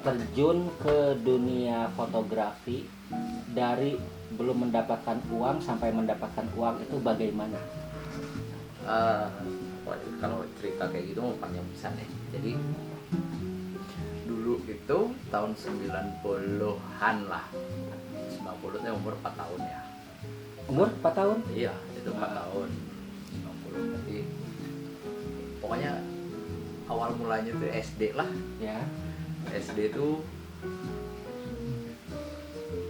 terjun ke dunia fotografi dari belum mendapatkan uang sampai mendapatkan uang itu bagaimana? Waduh, kalau cerita kayak gitu mau panjang pisan ya. Jadi dulu itu tahun 90-an lah. 90 itu umur 4 tahun ya. Umur 4 tahun? Iya, itu 4 tahun. 90 berarti pokoknya awal mulanya tuh SD lah. Ya. SD itu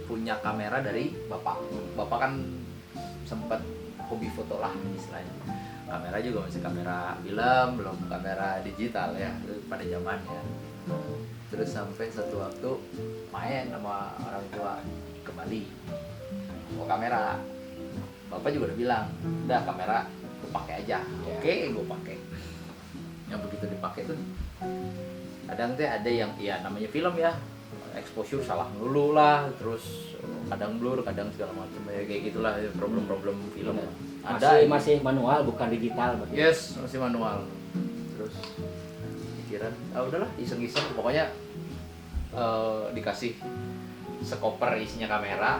punya kamera dari bapak. Bapak kan sempat hobi foto lah istilahnya. Kamera juga masih kamera film, belum kamera digital ya pada zamannya. Terus sampai satu waktu main sama orang tua ke Bali, mau kamera. Bapak juga udah bilang, udah kamera lu pakai aja. Oke, gue pakai. Yang begitu dipakai tuh kadang teh ada yang ya namanya film ya, exposure salah melulu lah, terus kadang blur, kadang segala macam ya kayak gitulah problem-problem film. Masih manual bukan digital berarti. Yes, masih manual. Terus pikiran, udahlah iseng-iseng pokoknya dikasih sekoper isinya kamera,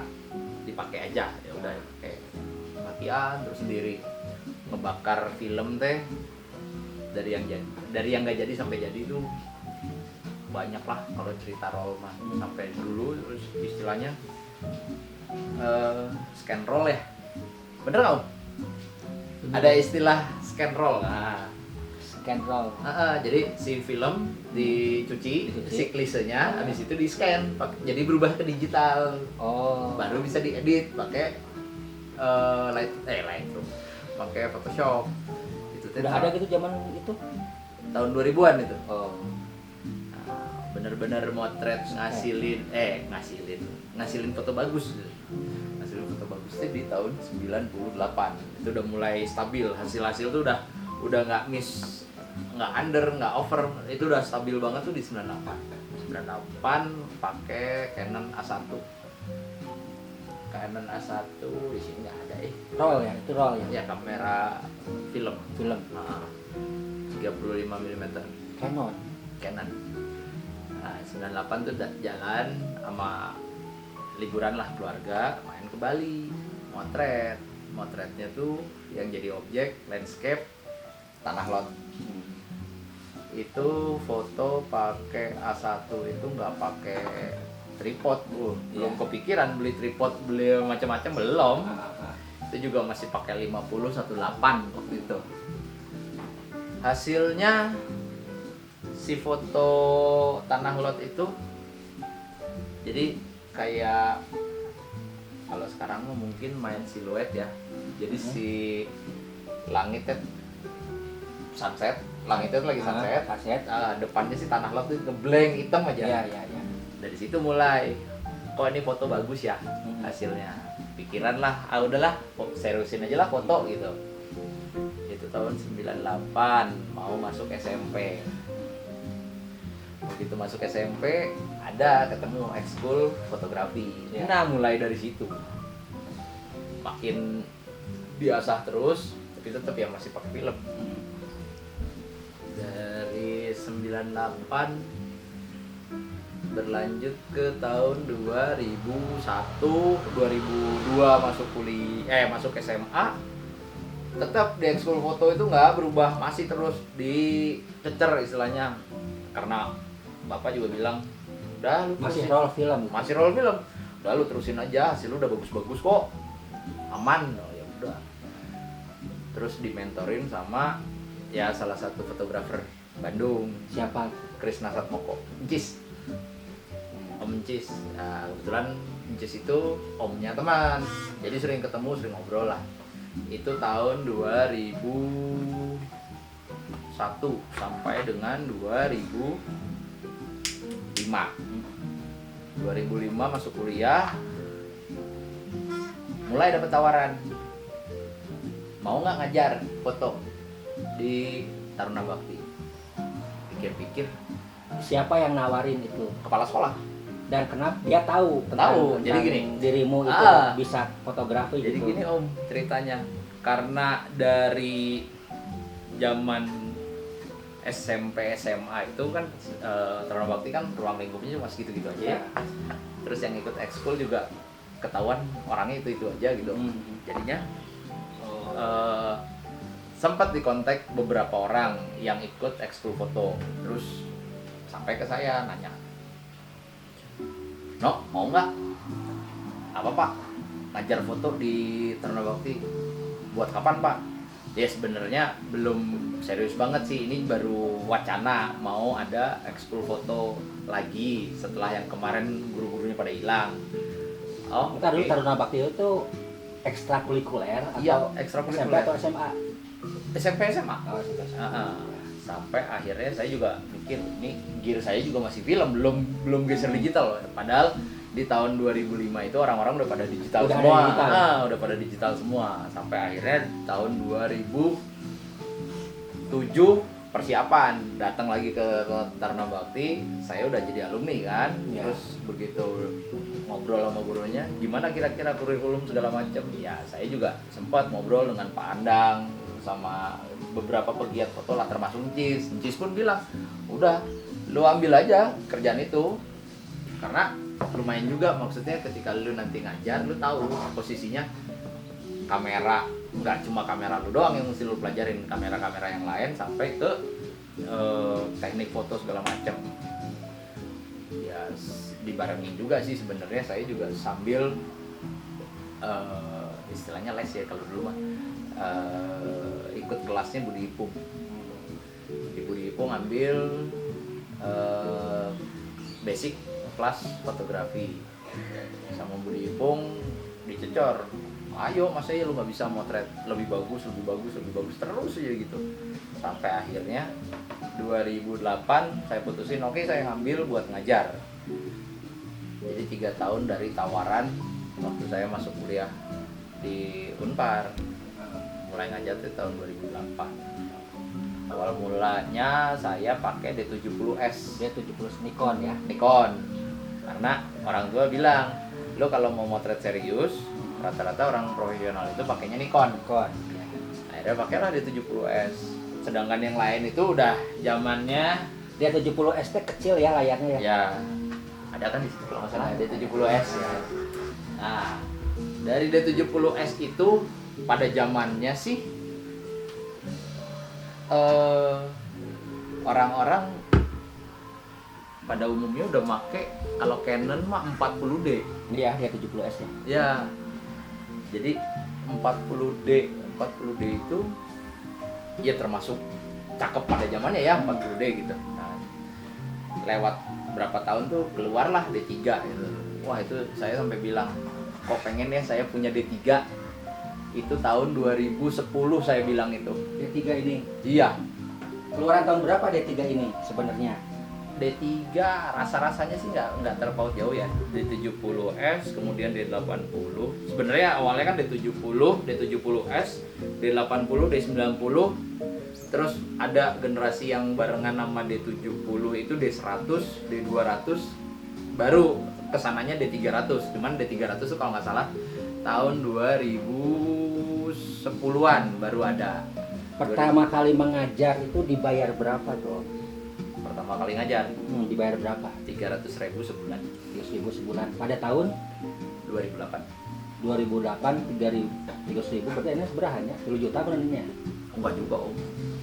dipakai aja. Ya udah kayak latihan terus sendiri ngebakar film teh dari yang nggak jadi sampai jadi tuh banyak lah kalau cerita roll mah. Sampai dulu terus istilahnya scan roll ya, bener nggak Om? Ada istilah scan roll. Nah, Scan roll. jadi si film dicuci, si klisenya, habis itu di scan, jadi berubah ke digital. Oh. Baru bisa diedit pakai Lightroom, pakai Photoshop. Itu Udah ada gitu zaman itu? tahun 2000-an itu. Oh. Bener-bener motret ngasilin foto bagus. Ngasilin foto bagus itu di tahun 98. Itu udah mulai stabil, hasil tuh udah nggak miss, nggak under, nggak over, itu udah stabil banget tuh di 98 pakai Canon A1. Canon A1 di sini nggak ada Roll ya, itu roll ya. ya kamera film. Nah, 35 mm Canon. Canon. Nah, 98 tuh jalan sama liburan lah keluarga, main ke Bali, motretnya tuh yang jadi objek landscape tanah lot. Itu foto pakai A1, itu nggak pakai tripod, belum kepikiran beli tripod, beli macam-macam belum. Itu juga masih pakai 50-18 waktu itu. Hasilnya si foto tanah lot itu jadi kayak kalau sekarang mungkin main siluet ya. Jadi si langitnya sunset, langitnya tuh lagi sunset, depannya si tanah lot tuh ngeblank hitam aja. Iya. Dari situ mulai, kok ini foto bagus ya hasilnya. Pikiran lah, udahlah seriusin aja lah foto gitu. Itu tahun 98, mau masuk SMP. Begitu masuk SMP, ada ketemu ekskul fotografi. Nah, mulai dari situ. Makin diasah terus, tapi tetap ya masih pakai film. Dari 98 berlanjut ke tahun 2001, 2002 masuk SMA. Tetap di ekskul foto itu nggak berubah, masih terus dicecer istilahnya. Karena Bapak juga bilang, udah lu masih roll film. Udah lu terusin aja, hasil lu udah bagus-bagus kok. Aman. Oh, ya udah. Terus dimentorin sama ya salah satu fotografer Bandung. Siapa? Krisna Satmoko. Encis. Om Encis. Nah, kebetulan Encis itu omnya teman. Jadi sering ketemu, sering ngobrol lah. Itu tahun 2001 sampai dengan 2005 masuk kuliah, mulai dapat tawaran mau nggak ngajar foto di Taruna Bakti. Pikir-pikir, Siapa yang nawarin itu? kepala sekolah. Dan kenapa dia tahu Jadi gini, dirimu itu bisa fotografi. Jadi gitu. gini Om ceritanya, karena dari zaman SMP SMA itu kan Taruna Bakti kan ruang lingkupnya cuma segitu-gitu aja ya. Terus yang ikut ekskul juga ketahuan orangnya itu aja gitu. Jadinya sempat dikontak beberapa orang yang ikut ekskul foto, terus sampai ke saya nanya, "No, mau nggak? Apa Pak? Ngajar foto di Taruna Bakti? Buat kapan Pak?" Ya sebenarnya belum serius banget sih, ini baru wacana mau ada ekskul foto lagi setelah yang kemarin guru-gurunya pada hilang. Oh, Bentar dulu, oke. Taruna Bakti itu ekstrakurikuler Iya, atau ekstrakurikuler. SMP atau SMA? SMP SMA. Oh, SMP. Sampai akhirnya saya juga mikir, ini gear saya juga masih film, belum geser digital loh. Padahal di tahun 2005 itu orang-orang udah pada digital Udah ada semua. digital. Udah pada digital semua. Sampai akhirnya tahun 2007 persiapan datang lagi ke Taruna Bakti, saya udah jadi alumni kan. Ya. Terus begitu ngobrol sama gurunya, gimana kira-kira kurikulum segala macam. Ya, saya juga sempat ngobrol dengan Pak Andang sama beberapa pegiat foto lah, termasuk Cis. Cis pun bilang, udah lu ambil aja kerjaan itu, karena lumayan juga, maksudnya ketika lu nanti ngajar lu tahu posisinya kamera, nggak cuma kamera lu doang yang mesti lu pelajarin, kamera-kamera yang lain sampai ke teknik foto segala macam. Ya dibarengin juga sih sebenarnya, saya juga sambil istilahnya les ya kalau dulu mah, ikut kelasnya Budi Ipung. Di Budi Ipung ambil basic kelas fotografi, sama Budi Ipung dicecor, ayo masa ya lu nggak bisa motret lebih bagus terus aja gitu. Sampai akhirnya 2008 saya putusin, oke, saya ngambil buat ngajar. Jadi 3 tahun dari tawaran waktu saya masuk kuliah di Unpar, mulai ngajar itu tahun 2008. Awal mulanya saya pakai D70S, Dia 70 Nikon ya. Nikon, karena orang tua bilang, lo kalau mau motret serius rata-rata orang profesional itu pakainya Nikon. Nikon. Akhirnya pakailah D70S. Sedangkan yang lain itu udah zamannya, Dia 70 ST kecil ya layarnya ya. ya ada kan di situ kalau nggak salah D70S ya. Nah, dari D70S itu pada zamannya sih orang-orang pada umumnya udah make, kalau Canon mah 40D. Iya, dia 70 S ya. Ya, jadi 40D itu ya termasuk cakep pada zamannya ya, 40D gitu. Nah, lewat berapa tahun tuh keluarlah D3 gitu. Wah, itu saya sampai bilang, kok pengen ya saya punya D3. Itu tahun 2010 saya bilang itu. D3 ini. Iya, Keluaran tahun berapa D3 ini sebenarnya? D3 rasa-rasanya sih nggak terpaut jauh ya. D70S, kemudian D80. Sebenarnya awalnya kan D70, D70S, D80, D90. Terus ada generasi yang barengan nama D70 itu D100, D200, baru kesananya D300. Cuman D300 itu kalau nggak salah tahun 2010-an baru ada. Pertama kali mengajar itu dibayar berapa tuh? Pertama kali ngajar Dibayar berapa? 300.000 sebulan, 300.000 sebulan. Pada tahun 2008. 2008 300.000 berarti ini seberahan ya? 10 juta benarnya. Enggak juga Om,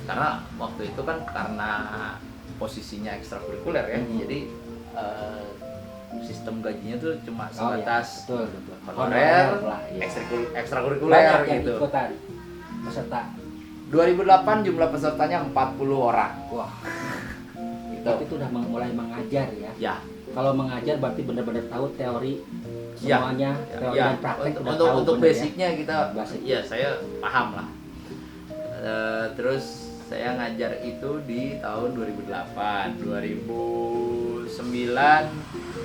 karena waktu itu kan karena posisinya ekstrakurikuler ya, jadi sistem gajinya tuh cuma sebatas betul, betul. honorer, lah, ya. ekstrakurikuler Banyak yang gitu. ikutan peserta. 2008 jumlah pesertanya 40 orang. Wah, Gitu. berarti itu udah mulai mengajar ya. Ya, Kalau mengajar berarti benar-benar tahu teori Ya. semuanya, teori ya. dan praktek udah Untuk tahu bener basicnya kita, Basic. ya saya paham lah. Terus saya ngajar itu di tahun 2008, 2009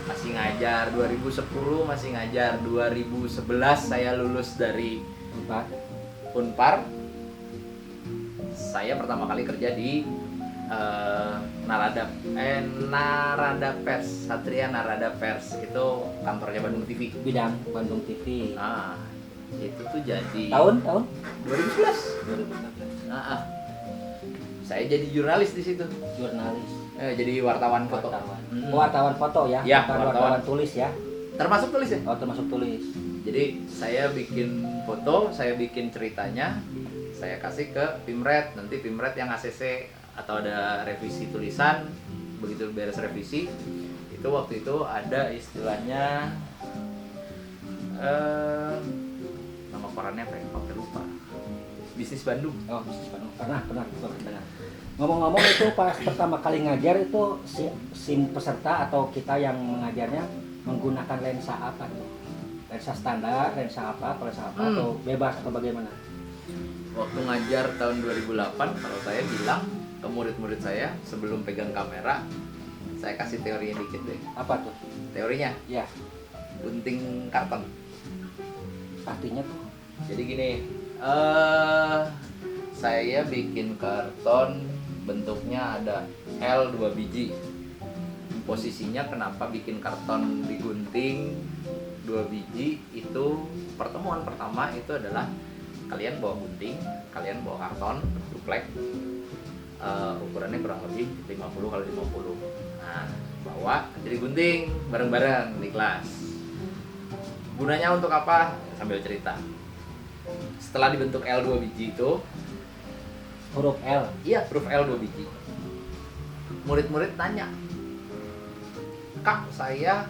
masih ngajar, 2010 masih ngajar, 2011 saya lulus dari ya. Unpar. Saya pertama kali kerja di Narada Pers, Satria Narada Pers, itu kantornya Bandung TV. Bidang Bandung TV. Nah, itu tuh jadi Tahun 2011. 2016. saya jadi jurnalis di situ. Jurnalis, Jadi wartawan foto. wartawan. Mm. Wartawan foto ya, Ya, bukan wartawan. wartawan tulis ya. Termasuk tulis ya. Oh, termasuk tulis. Jadi saya bikin foto, saya bikin ceritanya, saya kasih ke Pimret, nanti Pimret yang ACC atau ada revisi tulisan. Begitu beres revisi, itu waktu itu ada istilahnya nama korannya apa ya? Oke, lupa. Bisnis Bandung. Oh, pernah dengar. Ngomong-ngomong itu pas pertama kali ngajar itu si peserta atau kita yang mengajarnya menggunakan lensa apa tuh? Lensa standar, lensa apa atau bebas atau bagaimana? Waktu ngajar tahun 2008, kalau saya bilang ke murid-murid saya sebelum pegang kamera, saya kasih teorinya dikit deh. Apa tuh? Teorinya Ya, gunting karton. artinya tuh. Jadi gini, saya bikin karton bentuknya ada L 2 biji. Posisinya kenapa bikin karton digunting 2 biji itu pertemuan pertama itu adalah kalian bawa gunting, kalian bawa karton duplek, ukurannya kurang lebih 50 kali 50. Nah, bawa jadi gunting bareng-bareng di kelas. Gunanya untuk apa? Sambil cerita. Setelah dibentuk L 2 biji itu, Huruf L. iya huruf L 2 biji. Murid-murid tanya, "Kak, saya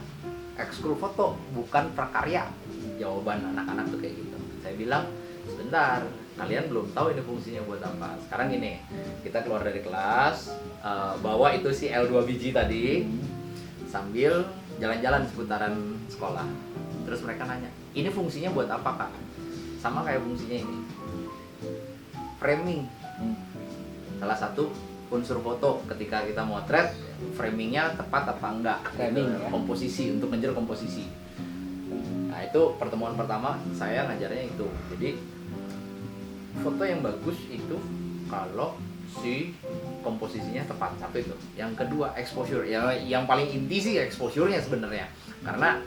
ekskul foto, bukan prakarya." Jawaban anak-anak tuh kayak gitu. Saya bilang, sebentar, kalian belum tahu ini fungsinya buat apa. Sekarang gini, kita keluar dari kelas, bawa itu si L 2 biji tadi, sambil jalan-jalan seputaran sekolah. Terus mereka nanya, ini fungsinya buat apa, Kak? Sama kayak fungsinya ini, framing. Salah satu unsur foto ketika kita motret, framingnya tepat apa enggak, Framing, gitu. ya. Komposisi, untuk ngejar komposisi. Nah, itu pertemuan pertama saya ngajarnya itu. Jadi foto yang bagus itu kalau si komposisinya tepat, satu itu. Yang kedua exposure, ya yang paling inti sih exposure-nya sebenarnya, karena